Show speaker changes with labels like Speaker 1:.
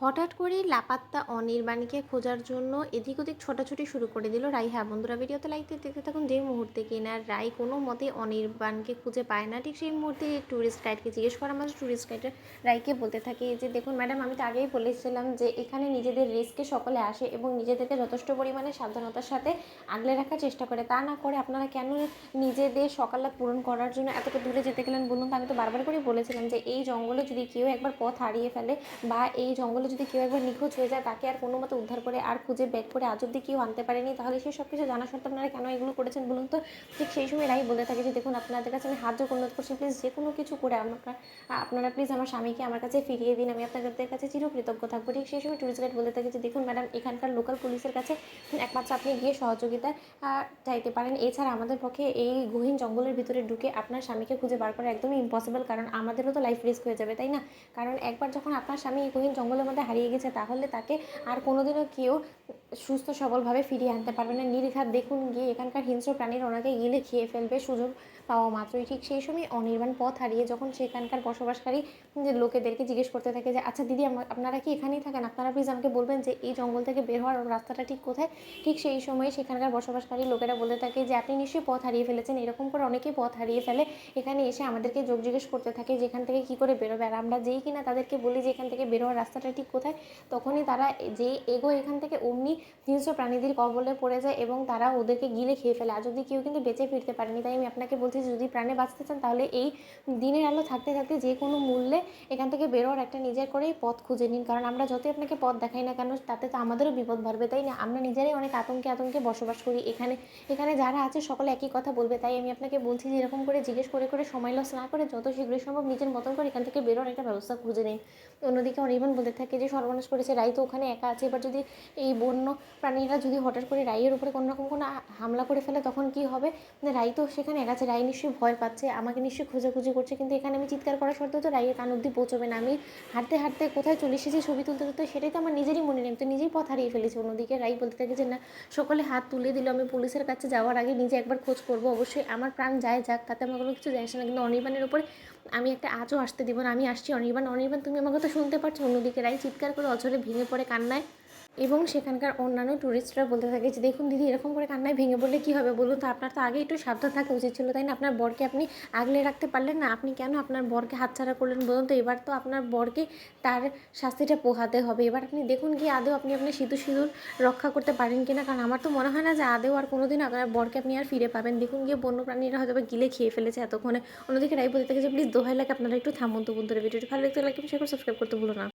Speaker 1: হঠাৎ করেই লাপাত্তা অনির্বাণকে খোঁজার জন্য এদিক ওদিক ছোটাছুটি শুরু করে দিল রাই। হ্যাঁ বন্ধুরা, ভিডিওতে লাইক দিয়ে দেখতে থাকুন। যে মুহূর্তে কিনা রাই কোনো মতে অনির্বাণকে খুঁজে পায় না, ঠিক সেই মুহূর্তে ট্যুরিস্ট গাইডকে জিজ্ঞেস করা মাত্র ট্যুরিস্ট গাইডের রাইকে বলতে থাকে যে দেখুন ম্যাডাম, আমি তো আগেই বলেছিলাম যে এখানে নিজেদের রিস্কে সকলে আসে এবং নিজেদেরকে যথেষ্ট পরিমাণে সাবধানতার সাথে আগলে রাখার চেষ্টা করে। তা না করে আপনারা কেন নিজেদের সকালটা পূরণ করার জন্য এতটা দূরে যেতে গেলেন বলুন তো? আমি তো বারবার করে বলেছিলাম যে এই জঙ্গলে যদি কেউ একবার পথ হারিয়ে ফেলে বা এই জঙ্গলে যদি কেউ একবার নিখোঁজ হয়ে যায়, তাকে আর কোনো মতে উদ্ধার করে আর খুঁজে বের করে আজ অব্দি কেউ আনতে পারেনি, তাহলে সেই সব কিছু জানা সত্ত্বেও আপনারা কেন এগুলো করেছেন বলুন তো? ঠিক সেই সময় রাই বলতে থাকে যে দেখুন, আপনাদের কাছে আমি হাত জোর অনুরোধ করছি, প্লিজ যে কোনো কিছু করে আপনারা প্লিজ আমার স্বামীকে আমার কাছে ফিরিয়ে দিন, আমি আপনাদের কাছে চিরকৃতজ্ঞ থাকবো। ঠিক সেই সময় টুরিস্ট গাইড বলতে থাকে যে দেখুন ম্যাডাম, এখানকার লোকাল পুলিশের কাছে একমাত্র আপনি গিয়ে সহযোগিতা চাইতে পারেন। এছাড়া আমাদের পক্ষে এই গহীন জঙ্গলের ভিতরে ঢুকে আপনার স্বামীকে খুঁজে বার করা একদমই ইম্পসিবল, কারণ আমাদেরও তো লাইফ রিস্ক হয়ে যাবে, তাই না? কারণ একবার যখন আপনার স্বামী এই গহীন জঙ্গলের মধ্যে হারিয়ে গেছে, তাহলে তাকে আর কোনোদিনও কেউ সুস্থ সবলভাবে ফিরিয়ে আনতে পারবে না। নির্ঘাত দেখুন গিয়ে এখানকার হিংস্র প্রাণীর ওনাকে গিলে খেয়ে ফেলবে সুযোগ পাওয়া মাত্রই। ঠিক সেই সময় অনির্বাণ পথ হারিয়ে যখন সেখানকার বসবাসকারী লোকেদেরকে জিজ্ঞেস করতে থাকে যে আচ্ছা দিদি, আপনারা কি এখানেই থাকেন? আপনারা প্লিজ আমাকে বলবেন যে এই জঙ্গল থেকে বের হওয়ার রাস্তাটা ঠিক কোথায়? ঠিক সেই সময় সেখানকার বসবাসকারী লোকেরা বলতে থাকে যে আপনি নিশ্চয়ই পথ হারিয়ে ফেলেছেন, এরকম করে অনেকেই পথ হারিয়ে ফেলে, এখানে এসে আমাদেরকে যোগ জিজ্ঞেস করতে থাকে যে এখান থেকে কী করে বেরোবে। আর আমরা যেই কিনা তাদেরকে বলি যে এখান থেকে বেরোয়ার রাস্তাটা ঠিক কোথায়, তখনই তারা যেই এগো এখান থেকে অমনি হিংস্র প্রাণীদের কবলে পড়ে যায় এবং তারা ওদেরকে গিলে খেয়ে ফেলে। আজ অব্দি কেউ কিন্তু বেঁচে ফিরতে পারেনি। তাই আমি আপনাকে বলছি যে যদি প্রাণে বাঁচতে চান, তাহলে এই দিনের আলো থাকতে থাকতে যে কোনো মূল্যে এখান থেকে বেরোয়ার একটা নিজের করেই পথ খুঁজে নিন, কারণ আমরা যতই আপনাকে পথ দেখাই না কেন, তাতে তো আমাদেরও বিপদ বাড়বে, তাই না? আমরা নিজেরাই অনেক আতঙ্কে আতঙ্কে বসবাস করি এখানে। এখানে যারা আছে সকলে একই কথা বলবে। তাই আমি আপনাকে বলছি যে এরকম করে জিজ্ঞেস করে করে সময় লস না করে যত শীঘ্রই সম্ভব নিজের মতন করে এখান থেকে বেরোর একটা ব্যবস্থা খুঁজে নিন। অন্যদিকে অনির্বাণ বলতে থাকে যে সর্বনাশ করেছে, রাই তো ওখানে একা আছে, এবার যদি এই বন্য প্রাণীরা যদি হঠাৎ করে রাইয়ের উপরে কোনো রকম কোনো হামলা করে ফেলে তখন কি হবে? রাই তো সেখানে একা আছে, রাই নিশ্চয়ই ভয় পাচ্ছে, আমাকে নিশ্চয়ই খোঁজাখুঁজি করছে, কিন্তু এখানে আমি চিৎকার করা সত্ত্বেও তো রাইয়ের কান অব্দি পৌঁছবে না। আমি হাঁটতে হাঁটতে কোথায় চলে এসেছি ছবি তুলতে তুলতে, সেটাই তো আমার নিজেরই মনে নেই, তো নিজেই পথ হারিয়ে ফেলেছি। অন্যদিকে রাই বলতে থাকে যে না, সকলে হাত তুলে দিল, আমি পুলিশের কাছে যাওয়ার আগে নিজে একবার খোঁজ করবো, অবশ্যই আমার প্রাণ যায় যাক, তাতে আমার কোনো কিছু যায় আসে না, কিন্তু অনির্বাণের উপরে আমি একটা আজও আসতে দিব না। আমি আসছি অনির্বাণ, অনির্বাণ তুমি আমার কথা শুনতে পারছো? অন্যদিকে রাই চিৎকার করে অঝরে ভেঙে পড়ে কান্নায় এবং সেখানকার অন্যান্য টুরিস্টরা বলতে থাকে যে দেখুন দিদি, এরকম করে কান্নায় ভেঙে পড়লে কী হবে বলুন তো? আপনার তো আগে একটু সাবধান থাকা উচিত ছিল, তাই না? আপনার বরকে আপনি আগলে রাখতে পারলেন না, আপনি কেন আপনার বরকে হাতছাড়া করলেন বলুন তো? এবার তো আপনার বরকে তার শাস্তিটা পোহাতে হবে। এবার আপনি দেখুন কি আদৌ আপনি আপনার সিঁদুর রক্ষা করতে পারেন কিনা, কারণ আমার তো মনে হয় না যে আদৌ আর কোনোদিন আপনার বরকে আপনি আর ফিরে পাবেন। দেখুন গিয়ে বন্য প্রাণীরা হয়তো গিলে খেয়ে ফেলেছে এতক্ষণে। অন্যদিকে রাই বলতে থাকে যে প্লিজ দোহাই লাগে আপনারা একটু থামুন তো বন্ধুরা, ভিডিওটি ভালো লাগতে লাইক এবং শেয়ার করে সাবস্ক্রাইব করতে ভুলো না।